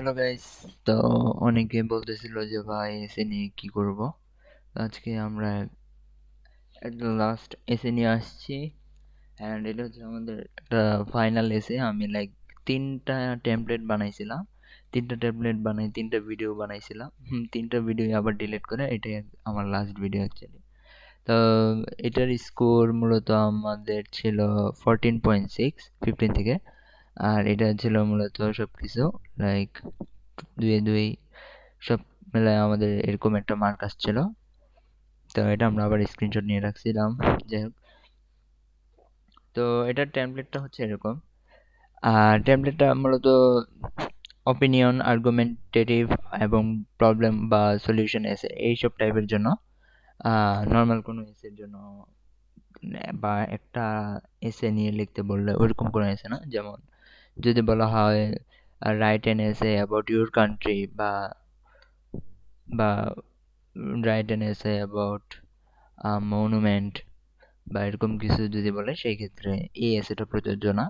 Hello guys. তো অনেকে বলতেছিল যে ভাই এসে নিয়ে কি করব। আজকে আমরা এট লাস্ট এসে নিয়ে আসছি। অ্যান্ড এটা হচ্ছে আমাদের একটা ফাইনাল এসে। আমি লাইক তিনটা টেমপ্লেট বানাইছিলাম। তিনটা টেমপ্লেট বানাই তিনটা ভিডিও বানাইছিলাম। তিনটা ভিডিও আবার ডিলিট করে এটাই আমার লাস্ট ভিডিও অ্যাকচুয়ালি। তো এটার স্কোর মূলত আমাদের ছিল 14.6 15 থেকে। আর এটা ছিল মূলত সবকিছু লাইক 2-2 সব মিলায় আমাদের এরকম একটা মার্ক আসছিল। তো এটা আমরা আবার স্ক্রিনশট নিয়ে রাখছিলাম। যাই হোক, তো এটার টেমপ্লেটটা হচ্ছে এরকম। আর টেমপ্লেটটা মূলত অপিনিয়ন, আর্গুমেন্টেটিভ এবং প্রবলেম বা সলিউশন এসে এইসব টাইপের জন্য। নর্মাল কোনো এসের জন্য বা একটা এসে নিয়ে লিখতে বললে ওইরকম কোনো এসে না। যেমন যদি বলা হয় রাইট এন এসে অ্যাবাউট ইউর কান্ট্রি বা বা রাইট এন এসে অ্যাবাউট মনুমেন্ট বা এরকম কিছু যদি বলে সেই ক্ষেত্রে এই এসেটা প্রযোজ্য না।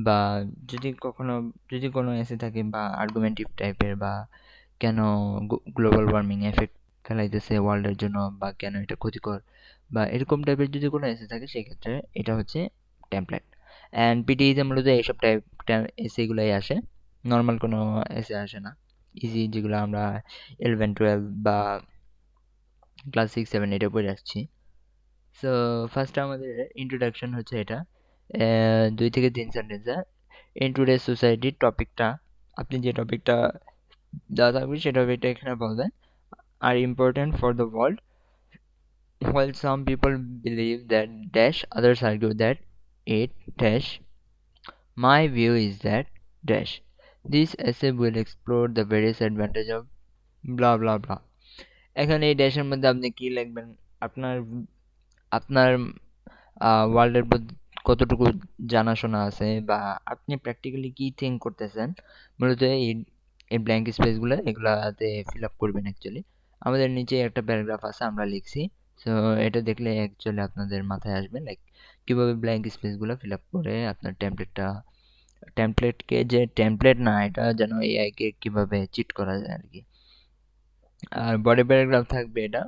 বা যদি কখনো যদি কোনো এসে থাকে বা আর্গুমেন্টিভ টাইপের বা কেন গ্লোবাল ওয়ার্মিং এফেক্ট ফেলাইতেছে ওয়ার্ল্ডের জন্য বা কেন এটা ক্ষতিকর বা এরকম টাইপের যদি কোনো এসে থাকে সেক্ষেত্রে এটা হচ্ছে টেমপ্লেট। অ্যান্ড পিটিইতে মূলত এইসব টাইপ এসেগুলাই আসে, নর্মাল কোনো এসে আসে না। ইজি যেগুলো আমরা 11-12 বা ক্লাস 6-7 এটা পড়ে আসছি। সো ফার্স্ট আমাদের ইন্ট্রোডাকশন হচ্ছে এটা 2 থেকে 3 সেন্টেন্সে। ইন টুডে সোসাইটির টপিকটা, আপনি যে টপিকটা দেওয়া থাকবে সেই টপিকটা এখানে বলবেন। আর important for the world, while some people believe that dash others argue that it dash, my view is that dash this essay will explore the various advantage of blah blah blah. এখন এই ড্যাশের মধ্যে আপনি কি লিখবেন? আপনার আপনার ওয়ার্ল্ডের প্রতি কতটুকু জানাশোনা আছে বা আপনি প্র্যাকটিক্যালি কি থিঙ্ক করতেছেন, মূলত এই ব্ল্যাঙ্ক স্পেসগুলো এগুলাতে ফিল আপ করবেন অ্যাকচুয়ালি। আমাদের নিচে একটা প্যারাগ্রাফ আছে আমরা লিখছি। সো এটা দেখলে অ্যাকচুয়ালি আপনাদের মাথায় আসবে লাইক কীভাবে ব্ল্যাঙ্ক স্পেসগুলো ফিল আপ করে আপনার টেমপ্লেটকে যে টেমপ্লেট না এটা যেন এআইকে কীভাবে চিট করা যায় আর কি। আর বডি প্যারাগ্রাফ থাকবে এটা।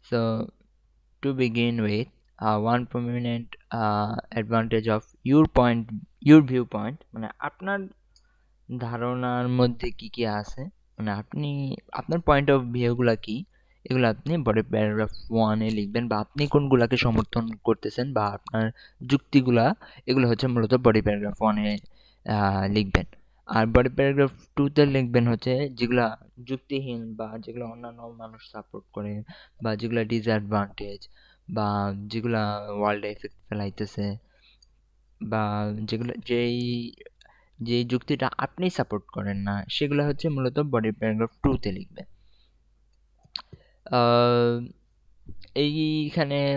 So to begin with, one prominent advantage of your viewpoint মানে আপনার ধারণার মধ্যে কি কি আছে, মানে আপনি আপনার পয়েন্ট অফ ভিউ গুলা কি, এগুলো আপনি বডি প্যারাগ্রাফ 1-এ লিখবেন বা আপনি কোনগুলাকে সমর্থন করতেছেন বা আপনার যুক্তিগুলা, এগুলো হচ্ছে মূলত বডি প্যারাগ্রাফ 1-এ লিখবেন। আর বডি প্যারাগ্রাফ 2-তে লিখবেন হচ্ছে যেগুলা যুক্তিহীন বা যেগুলো অন্যান্য মানুষ সাপোর্ট করে বা যেগুলা ডিসঅ্যাডভান্টেজ বা যেগুলা ওয়ার্ল্ডে এফেক্ট ফেলাইতেছে বা যেগুলো যেই যুক্তিটা আপনি সাপোর্ট করেন না সেগুলো হচ্ছে মূলত বডি প্যারাগ্রাফ 2-তে লিখবেন। আহ, এইখানে